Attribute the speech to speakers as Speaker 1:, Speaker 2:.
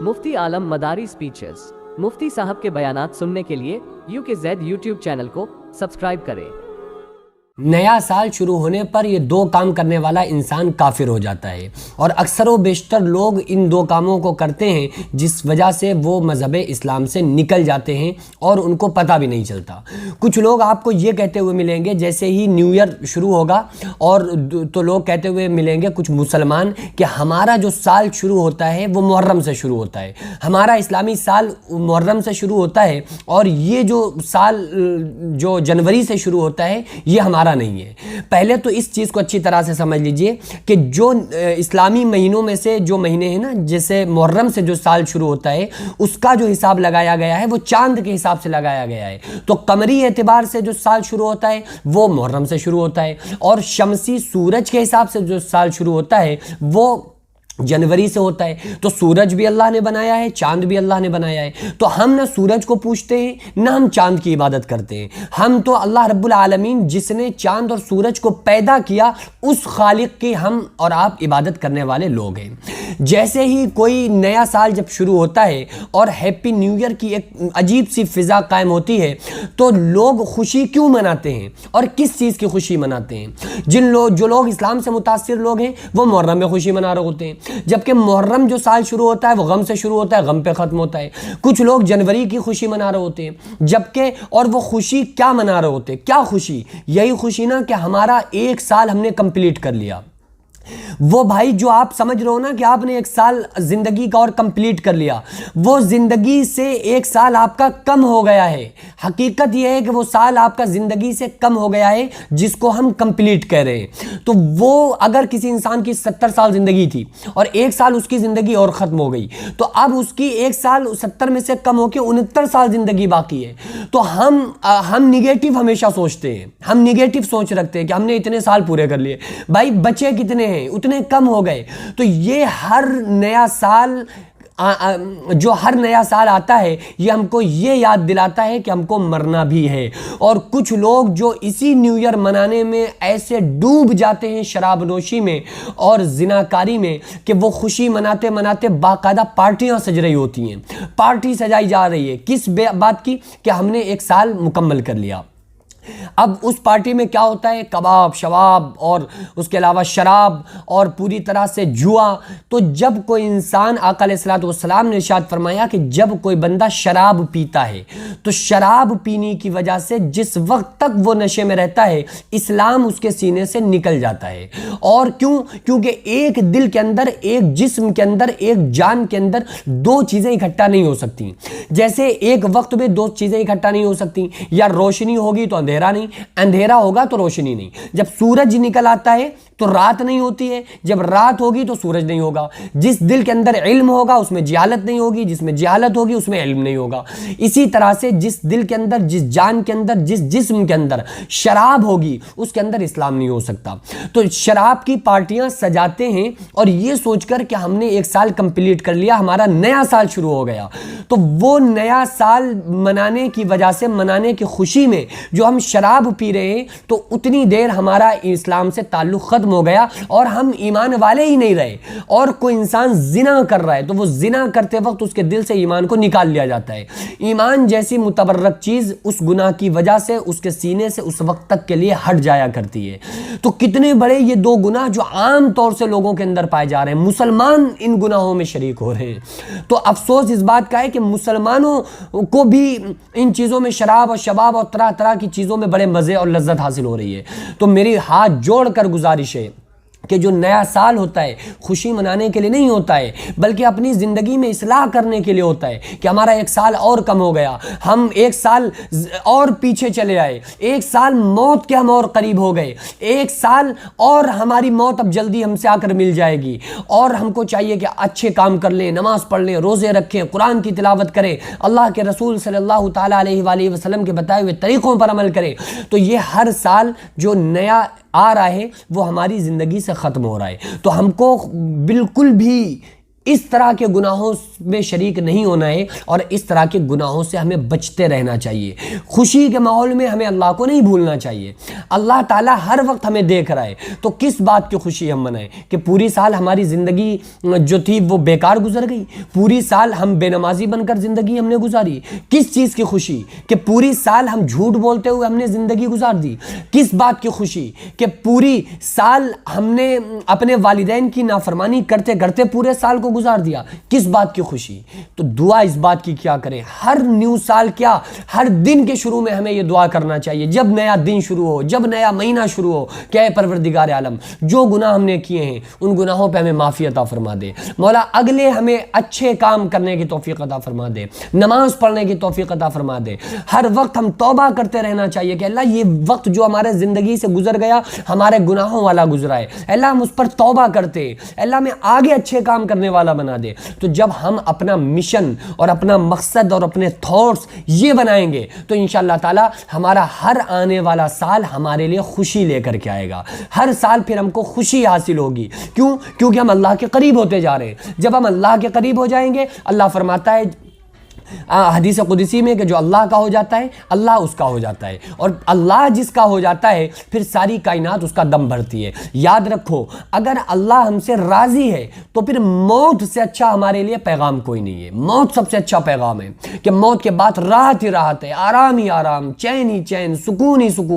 Speaker 1: मुफ्ती आलम मदारी speeches. मुफ्ती साहब के बयानात सुनने के लिए UKZ यूट्यूब चैनल को सब्सक्राइब करें।
Speaker 2: नया साल शुरू होने पर ये दो काम करने वाला इंसान काफिर हो जाता है, और अक्सर व बेशतर लोग इन दो कामों को करते हैं जिस वजह से वो मज़हब इस्लाम से निकल जाते हैं और उनको पता भी नहीं चलता। कुछ लोग आपको ये कहते हुए मिलेंगे, जैसे ही न्यू ईयर शुरू होगा और तो लोग कहते हुए मिलेंगे कुछ मुसलमान कि हमारा जो साल शुरू होता है वो मुहर्रम से शुरू होता है, हमारा इस्लामी साल मुहर्रम से शुरू होता है, और ये जो साल जो जनवरी से शुरू होता है ये हमारा नहीं है। पहले तो इस चीज़ को अच्छी तरह से समझ लीजिए कि जो इस्लामी महीनों में से जो महीने हैं ना, जैसे मुहर्रम से जो साल शुरू होता है उसका जो हिसाब लगाया गया है वो चांद के हिसाब से लगाया गया है। तो कमरी एतबार से जो साल शुरू होता है वो मुहर्रम से शुरू होता है, और शमसी सूरज के हिसाब से जो साल शुरू होता है वो जनवरी से होता है। तो सूरज भी अल्लाह ने बनाया है, चांद भी अल्लाह ने बनाया है। तो हम ना सूरज को पूछते हैं ना हम चांद की इबादत करते हैं। हम तो अल्लाह रब्बुल आलमीन जिसने चांद और सूरज को पैदा किया उस खालिक की हम और आप इबादत करने वाले लोग हैं। जैसे ही कोई नया साल जब शुरू होता है और हैप्पी न्यू ईयर की एक अजीब सी फिज़ा कायम होती है, तो लोग खुशी क्यों मनाते हैं और किस चीज़ की खुशी मनाते हैं? जो लोग इस्लाम से मुतासिर लोग हैं वो मुहर्रम में खुशी मना रहे होते हैं, जबकि मुहर्रम जो साल शुरू होता है वो गम से शुरू होता है, गम पे ख़त्म होता है। कुछ लोग जनवरी की खुशी मना रहे होते हैं, जबकि और वो खुशी क्या मना रहे होते हैं? क्या खुशी? यही खुशी ना कि हमारा एक साल हमने कंप्लीट कर लिया। वो भाई जो आप समझ रहे हो ना कि आपने एक साल ज़िंदगी का और कंप्लीट कर लिया, वो ज़िंदगी से एक साल आपका कम हो गया है। हकीकत ये है कि वो साल आपका ज़िंदगी से कम हो गया है जिसको हम कंप्लीट कह रहे हैं। तो वो अगर किसी इंसान की 70 साल ज़िंदगी थी और एक साल उसकी ज़िंदगी और ख़त्म हो गई, तो अब उसकी एक साल 70 में से कम होकर 69 साल ज़िंदगी बाकी है। तो हम निगेटिव हमेशा सोचते हैं, हम निगेटिव सोच रखते हैं कि हमने इतने साल पूरे कर लिए। भाई बचे कितने हैं? उतने कम हो गए। तो ये हर नया साल जो हर नया साल आता है ये हमको ये याद दिलाता है कि हमको मरना भी है। और कुछ लोग जो इसी न्यू ईयर मनाने में ऐसे डूब जाते हैं शराब नोशी में और जिनाकारी में कि वो खुशी मनाते मनाते बाकायदा पार्टियां सज रही होती हैं। पार्टी सजाई जा रही है किस बात की? कि हमने एक साल मुकम्मल कर लिया। अब उस पार्टी में क्या होता है? कबाब शवाब और उसके अलावा शराब और पूरी तरह से जुआ। तो जब कोई इंसान, आका अलैहिस्सलातु वस्सलाम ने इरशाद फरमाया कि जब कोई बंदा शराब पीता है तो शराब पीने की वजह से जिस वक्त तक वो नशे में रहता है इस्लाम उसके सीने से निकल जाता है। और क्यों? क्योंकि एक दिल के अंदर, एक जिस्म के अंदर, एक जान के अंदर दो चीज़ें इकट्ठा नहीं हो सकती। जैसे एक वक्त में दो चीज़ें इकट्ठा नहीं हो सकती, या रोशनी होगी तो अंधेरा नहीं, अंधेरा होगा तो रोशनी नहीं। जब सूरज निकल आता है तो रात नहीं होती है, जब रात होगी तो सूरज नहीं होगा। जिस दिल के अंदर इल्म होगा उसमें जहालत नहीं होगी, जिसमें जहालत होगी उसमें इल्म नहीं होगा। इसी तरह से जिस दिल के अंदर, जिस जान के अंदर, जिस जिस्म के अंदर शराब होगी उसके अंदर इस्लाम नहीं हो सकता। तो शराब की पार्टियां सजाते हैं और ये सोचकर कि हमने एक साल कंप्लीट कर लिया, हमारा नया साल शुरू हो गया। तो वो नया साल मनाने की वजह से, मनाने की खुशी में जो हम शराब पी रहे हैं, तो उतनी देर हमारा इस्लाम से ताल्लुक खत्म हो गया और हम ईमान वाले ही नहीं रहे। और कोई इंसान जिना कर रहा है तो वो जिना करते वक्त उसके दिल से ईमान को निकाल लिया जाता है। ईमान जैसी मुतबर्रक चीज उस गुनाह की वजह से उसके सीने से उस वक्त तक के लिए हट जाया करती है। तो कितने बड़े ये दो गुनाह जो आम तौर से लोगों के अंदर पाए जा रहे हैं, मुसलमान इन गुनाहों में शरीक हो रहे हैं। तो अफसोस इस बात का है कि मुसलमानों को भी इन चीज़ों में, शराब और शबाब और तरह तरह की चीज़ों में बड़े मज़े और लज्जत हासिल हो रही है। तो मेरी हाथ जोड़कर गुजारिश है कि जो नया साल होता है खुशी मनाने के लिए नहीं होता है, बल्कि अपनी ज़िंदगी में इस्लाह करने के लिए होता है कि हमारा एक साल और कम हो गया, हम एक साल और पीछे चले आए, एक साल मौत के हम और करीब हो गए, एक साल और हमारी मौत अब जल्दी हमसे आकर मिल जाएगी। और हमको चाहिए कि अच्छे काम कर लें, नमाज़ पढ़ लें, रोज़े रखें, कुरान की तिलावत करें, अल्लाह के रसूल सल्लल्लाहु ताला अलैहि वसल्लम के बताए हुए तरीक़ों पर अमल करें। तो ये हर साल जो नया आ रहा है वो हमारी ज़िंदगी से ख़त्म हो रहा है। तो हमको बिल्कुल भी اس طرح کے گناہوں میں شریک نہیں ہونا ہے اور اس طرح کے گناہوں سے ہمیں بچتے رہنا چاہیے۔ خوشی کے ماحول میں ہمیں اللہ کو نہیں بھولنا چاہیے۔ اللہ تعالیٰ ہر وقت ہمیں دیکھ رہا ہے، تو کس بات کی خوشی ہم منائیں کہ پوری سال ہماری زندگی جو تھی وہ بیکار گزر گئی، پوری سال ہم بے نمازی بن کر زندگی ہم نے گزاری؟ کس چیز کی خوشی کہ پوری سال ہم جھوٹ بولتے ہوئے ہم نے زندگی گزار دی؟ کس بات کی خوشی کہ پوری سال ہم نے اپنے والدین کی نافرمانی کرتے کرتے پورے سال کو گزار دیا؟ کس بات کی خوشی؟ تو دعا اس بات کی کیا کریں، ہر نیو سال کیا ہر دن کے شروع میں ہمیں یہ دعا کرنا چاہیے، جب نیا دن شروع ہو، جب نیا مہینہ شروع ہو کہ اے پروردگار عالم، جو گناہ ہم نے کیے ہیں ان گناہوں پہ ہمیں معافی عطا فرما دے مولا، اگلے ہمیں اچھے کام کرنے کی توفیق عطا فرما دے، نماز پڑھنے کی توفیق عطا فرما دے۔ ہر وقت ہم توبہ کرتے رہنا چاہیے کہ اللہ یہ وقت جو ہمارے زندگی سے گزر گیا ہمارے گناہوں والا گزرا ہے، اللہ ہم اس پر توبہ کرتے، اللہ میں آگے اچھے کام کرنے والا بنا دے۔ تو جب ہم اپنا مشن اور اپنا مقصد اور اپنے تھاٹس یہ بنائیں گے تو انشاءاللہ تعالی ہمارا ہر آنے والا سال ہمارے لیے خوشی لے کر کے آئے گا، ہر سال پھر ہم کو خوشی حاصل ہوگی۔ کیوں؟ کیونکہ ہم اللہ کے قریب ہوتے جا رہے ہیں۔ جب ہم اللہ کے قریب ہو جائیں گے، اللہ فرماتا ہے حدیث قدسی میں کہ جو اللہ کا ہو جاتا ہے اللہ اس کا ہو جاتا ہے، اور اللہ جس کا ہو جاتا ہے پھر ساری کائنات اس کا دم بھرتی ہے۔ یاد رکھو، اگر اللہ ہم سے راضی ہے تو پھر موت سے اچھا ہمارے لیے پیغام کوئی نہیں ہے۔ موت سب سے اچھا پیغام ہے کہ موت کے بعد راحت ہی راحت ہے، آرام ہی آرام، چین ہی چین، سکون ہی سکون۔